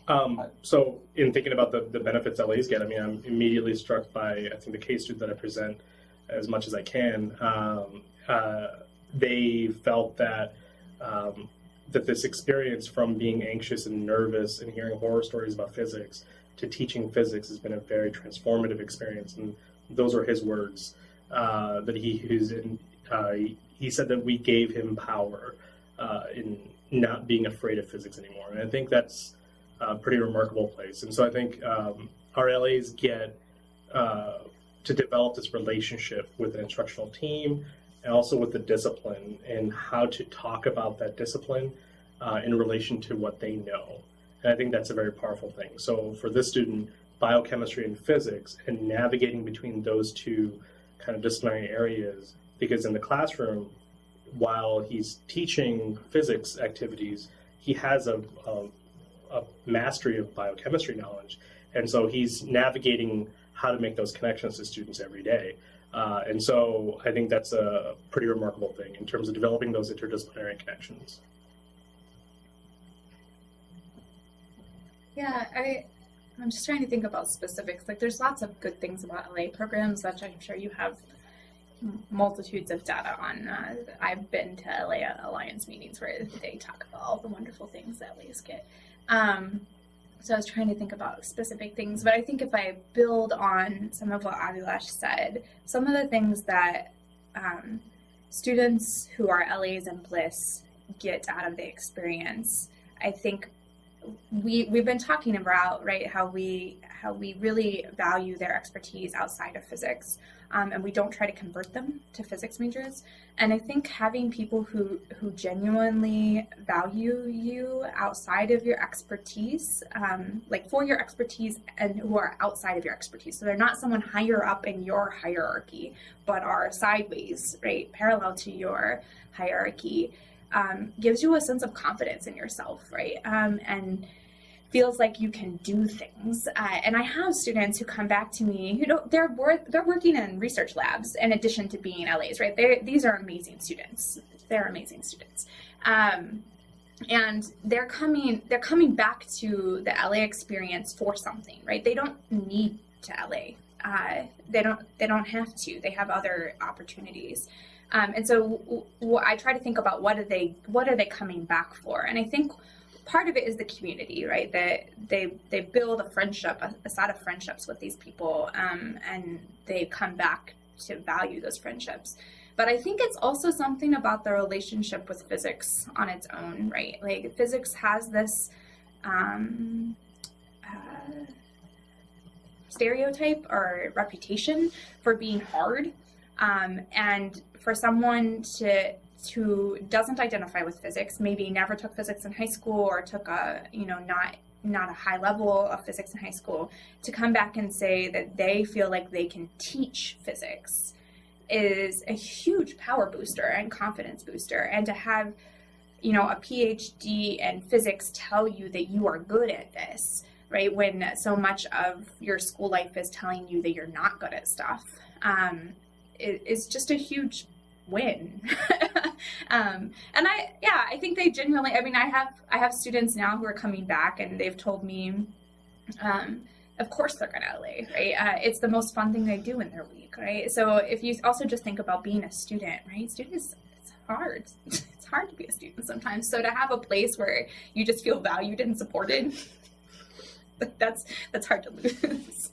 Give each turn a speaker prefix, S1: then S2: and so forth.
S1: So in thinking about the benefits LAs get, I mean, I'm immediately struck by, I think, the case student that I present as much as I can. They felt that that this experience from being anxious and nervous and hearing horror stories about physics to teaching physics has been a very transformative experience. And those are his words, that he said that we gave him power in not being afraid of physics anymore. And I think that's a pretty remarkable place. And so I think our LAs get to develop this relationship with an instructional team and also with the discipline and how to talk about that discipline in relation to what they know. And I think that's a very powerful thing. So for this student, biochemistry and physics, and navigating between those two kind of disciplinary areas, because in the classroom, while he's teaching physics activities, he has a mastery of biochemistry knowledge. And so he's navigating how to make those connections to students every day. And so I think that's a pretty remarkable thing in terms of developing those interdisciplinary connections.
S2: Yeah, I'm just trying to think about specifics. Like, there's lots of good things about LA programs that I'm sure you have multitudes of data on. I've been to LA Alliance meetings where they talk about all the wonderful things that LAs get. So I was trying to think about specific things, but I think if I build on some of what Abhilash said, some of the things that students who are LAs in Bliss get out of the experience, I think we've been talking about, right, how we really value their expertise outside of physics, and we don't try to convert them to physics majors. And I think having people who genuinely value you outside of your expertise, like for your expertise, and who are outside of your expertise. So they're not someone higher up in your hierarchy, but are sideways, right, parallel to your hierarchy, gives you a sense of confidence in yourself, right? And feels like you can do things. And I have students who come back to me who they're working in research labs in addition to being LAs, right? These are amazing students. They're amazing students. And they're coming back to the LA experience for something, right? They don't need to LA. They don't have to. They have other opportunities. And so I try to think about what are they coming back for? And I think part of it is the community, right? That they build a friendship, a set of friendships with these people, and they come back to value those friendships. But I think it's also something about the relationship with physics on its own, right? Like, physics has this stereotype or reputation for being hard, and for someone who doesn't identify with physics, maybe never took physics in high school or took not a high level of physics in high school, to come back and say that they feel like they can teach physics is a huge power booster and confidence booster. And to have, a PhD in physics tell you that you are good at this, right, when so much of your school life is telling you that you're not good at stuff, is just a huge win. And I think they genuinely, I have students now who are coming back and they've told me, of course they're gonna LA, right? It's the most fun thing they do in their week, right? So if you also just think about being a student, right? It's hard. It's hard to be a student sometimes. So to have a place where you just feel valued and supported, that's hard to lose.